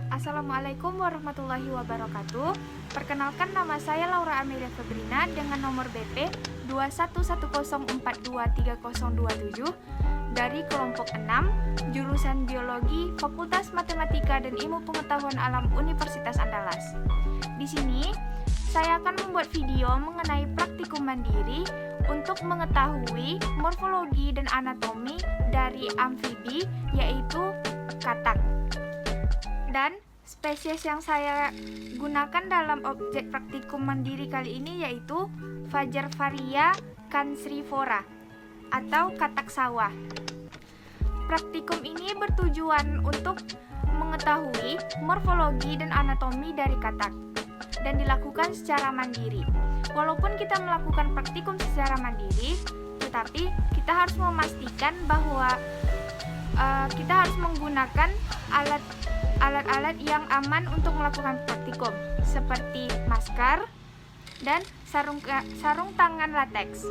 Assalamualaikum warahmatullahi wabarakatuh. Perkenalkan, nama saya Laura Amelia Febrina dengan nomor BP 2110423027 dari kelompok 6, jurusan Biologi, Fakultas Matematika dan Ilmu Pengetahuan Alam Universitas Andalas. Di sini, saya akan membuat video mengenai praktikum mandiri untuk mengetahui morfologi dan anatomi dari amfibi, yaitu katak. Dan spesies yang saya gunakan dalam objek praktikum mandiri kali ini yaitu Fajarvaria cancrifora atau katak sawah. Praktikum ini bertujuan untuk mengetahui morfologi dan anatomi dari katak dan dilakukan secara mandiri. Walaupun kita melakukan praktikum secara mandiri, tetapi kita harus memastikan bahwa kita harus menggunakan alat-alat yang aman untuk melakukan praktikum, seperti masker dan sarung tangan lateks.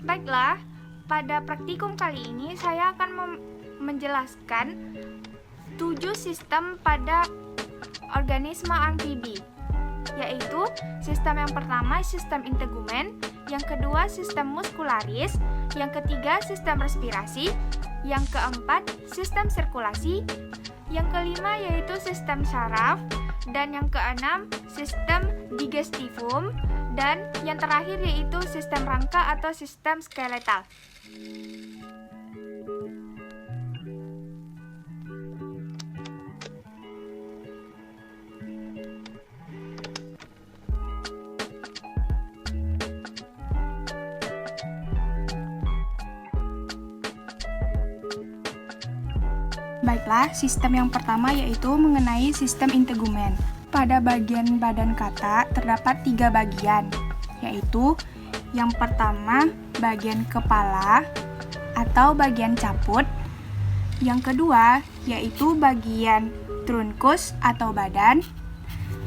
Baiklah, pada praktikum kali ini saya akan menjelaskan 7 sistem pada organisme amfibi, yaitu sistem yang pertama sistem integumen, yang kedua sistem muskularis, yang ketiga sistem respirasi, yang keempat sistem sirkulasi, yang kelima yaitu sistem saraf, dan yang keenam sistem digestivum, dan yang terakhir yaitu sistem rangka atau sistem skeletal. Baiklah, sistem yang pertama yaitu mengenai sistem integumen. Pada bagian badan katak terdapat 3 bagian, yaitu yang pertama bagian kepala atau bagian caput, yang kedua yaitu bagian trunkus atau badan,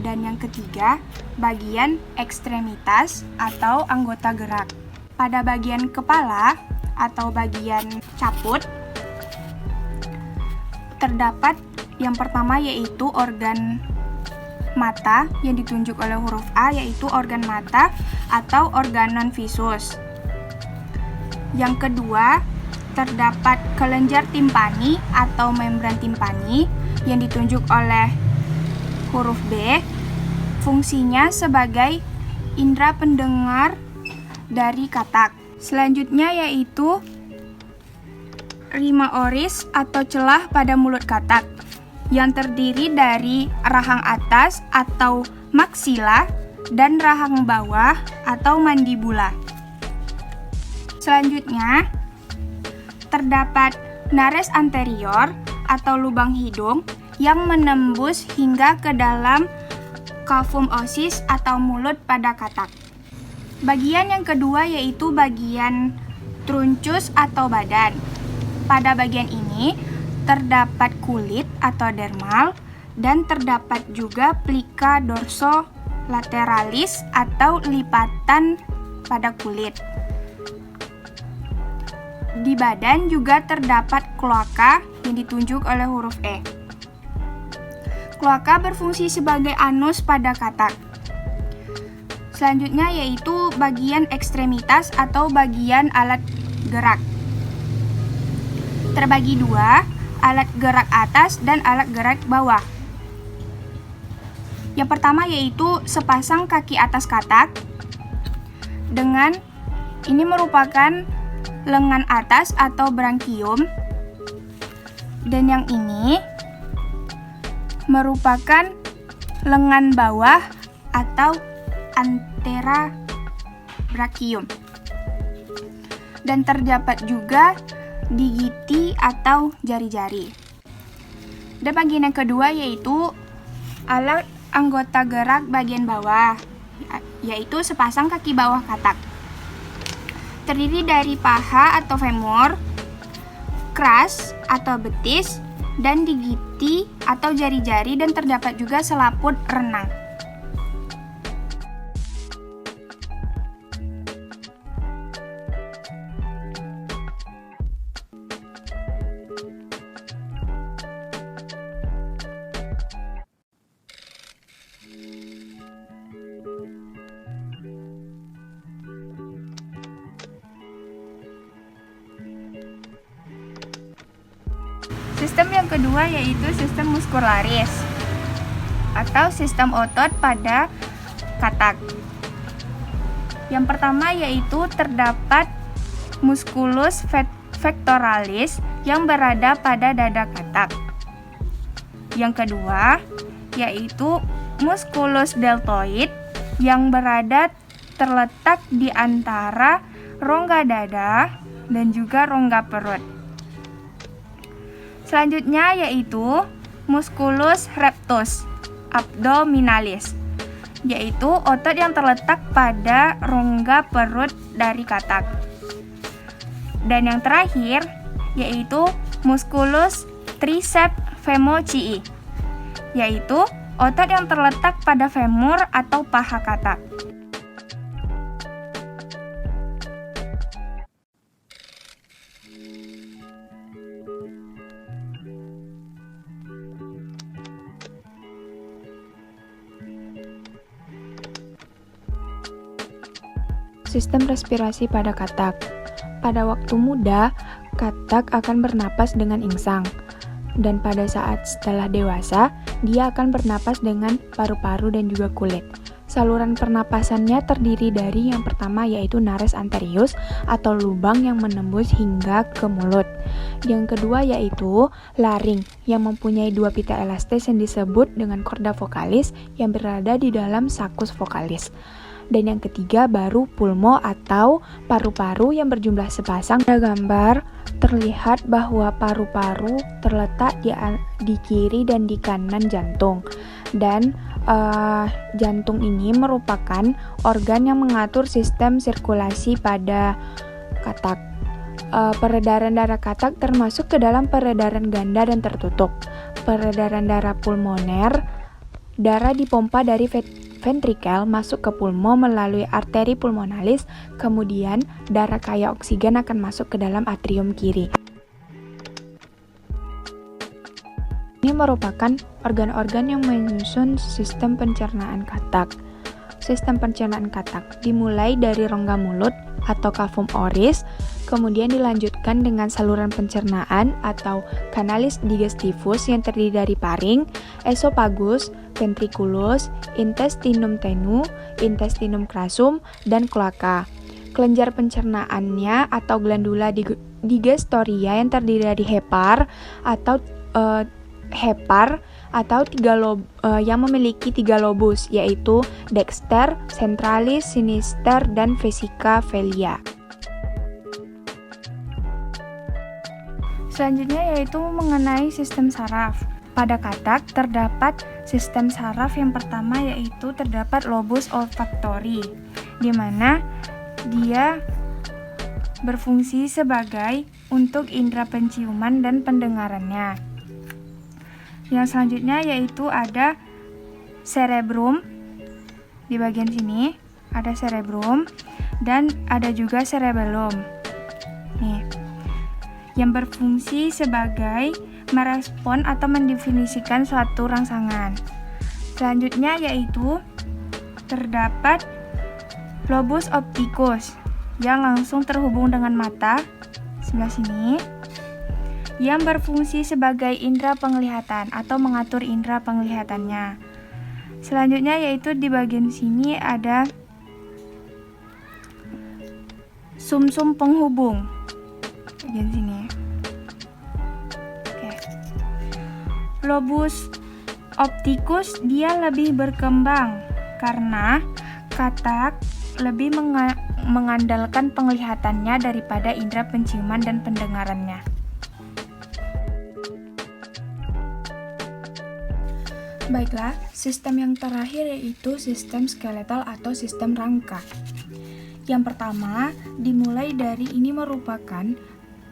dan yang ketiga bagian ekstremitas atau anggota gerak. Pada bagian kepala atau bagian caput terdapat yang pertama yaitu organ mata yang ditunjuk oleh huruf A, yaitu organ mata atau organon visus. Yang kedua terdapat kelenjar timpani atau membran timpani yang ditunjuk oleh huruf B. Fungsinya sebagai indera pendengar dari katak. Selanjutnya yaitu rima oris atau celah pada mulut katak yang terdiri dari rahang atas atau maksila dan rahang bawah atau mandibula. Selanjutnya terdapat nares anterior atau lubang hidung yang menembus hingga ke dalam cavum ossis atau mulut pada katak. Bagian yang kedua yaitu bagian truncus atau badan. Pada bagian ini terdapat kulit atau dermal dan terdapat juga plica dorsolateralis atau lipatan pada kulit. Di badan juga terdapat kloaka yang ditunjuk oleh huruf E. Kloaka berfungsi sebagai anus pada katak. Selanjutnya yaitu bagian ekstremitas atau bagian alat gerak. Terbagi 2, alat gerak atas dan alat gerak bawah. Yang pertama yaitu sepasang kaki atas katak. Ini merupakan lengan atas atau branchium. Dan yang ini merupakan lengan bawah atau anterabrachium. Dan terdapat juga digiti atau jari-jari. Dan bagian yang kedua yaitu alat anggota gerak bagian bawah, yaitu sepasang kaki bawah katak. Terdiri dari paha atau femur, kras atau betis, dan digiti atau jari-jari, dan terdapat juga selaput renang. Sistem yang kedua yaitu sistem muskularis atau sistem otot pada katak. Yang pertama yaitu terdapat musculus pectoralis yang berada pada dada katak. Yang kedua yaitu musculus deltoid yang berada terletak di antara rongga dada dan juga rongga perut. Selanjutnya yaitu musculus rectus abdominalis, yaitu otot yang terletak pada rongga perut dari katak. Dan yang terakhir yaitu musculus triceps femocii, yaitu otot yang terletak pada femur atau paha katak. Sistem respirasi pada katak. Pada waktu muda, katak akan bernapas dengan insang. Dan pada saat setelah dewasa, dia akan bernapas dengan paru-paru dan juga kulit. Saluran pernapasannya terdiri dari yang pertama yaitu nares anterius atau lubang yang menembus hingga ke mulut. Yang kedua yaitu laring yang mempunyai dua pita elastis yang disebut dengan chorda vocalis yang berada di dalam sakus vokalis. Dan yang ketiga baru pulmo atau paru-paru yang berjumlah sepasang. Pada gambar terlihat bahwa paru-paru terletak di kiri dan di kanan jantung. Dan jantung ini merupakan organ yang mengatur sistem sirkulasi pada katak. Peredaran darah katak termasuk ke dalam peredaran ganda dan tertutup. Peredaran darah pulmoner, darah dipompa dari ventrikel masuk ke pulmo melalui arteri pulmonalis, kemudian darah kaya oksigen akan masuk ke dalam atrium kiri. Ini merupakan organ-organ yang menyusun sistem pencernaan katak. Sistem pencernaan katak dimulai dari rongga mulut atau cavum oris, kemudian dilanjutkan dengan saluran pencernaan atau canalis digestivus yang terdiri dari paring, esophagus, ventriculus, intestinum tenue, intestinum crassum, dan kloaka. Kelenjar pencernaannya atau glandula digestoria yang terdiri dari hepar atau yang memiliki 3 lobus, yaitu dexter, centralis, sinister, dan vesica velia. Selanjutnya yaitu mengenai sistem saraf. Pada katak terdapat sistem saraf yang pertama yaitu terdapat lobus olfaktori, di mana dia berfungsi sebagai untuk indera penciuman dan pendengarannya. Yang selanjutnya yaitu ada cerebrum. Di bagian sini ada cerebrum dan ada juga cerebellum. Nih, yang berfungsi sebagai merespon atau mendefinisikan suatu rangsangan. Selanjutnya yaitu terdapat lobus opticus yang langsung terhubung dengan mata sebelah sini, yang berfungsi sebagai indera penglihatan atau mengatur indera penglihatannya. Selanjutnya yaitu di bagian sini ada sumsum penghubung. Bagian sini. Oke. Lobus opticus dia lebih berkembang karena katak lebih mengandalkan penglihatannya daripada indera penciuman dan pendengarannya. Baiklah, sistem yang terakhir yaitu sistem skeletal atau sistem rangka. Yang pertama, dimulai dari ini merupakan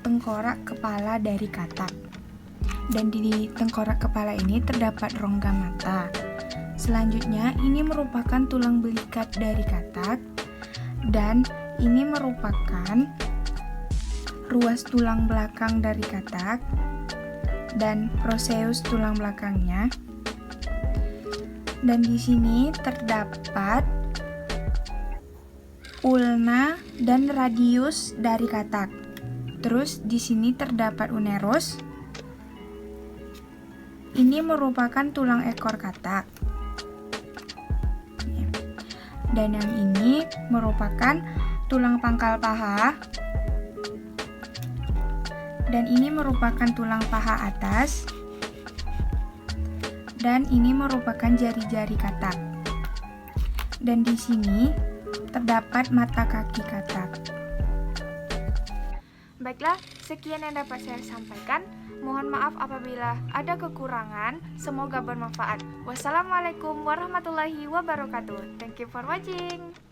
tengkorak kepala dari katak. Dan di tengkorak kepala ini terdapat rongga mata. Selanjutnya, ini merupakan tulang belikat dari katak. Dan ini merupakan ruas tulang belakang dari katak dan proseus tulang belakangnya. Dan di sini terdapat ulna dan radius dari katak. Terus di sini terdapat unerus ini merupakan tulang ekor katak. Dan yang ini merupakan tulang pangkal paha. Dan ini merupakan tulang paha atas. Dan ini merupakan jari-jari katak. Dan di sini terdapat mata kaki katak. Baiklah, sekian yang dapat saya sampaikan. Mohon maaf apabila ada kekurangan. Semoga bermanfaat. Wassalamualaikum warahmatullahi wabarakatuh. Thank you for watching.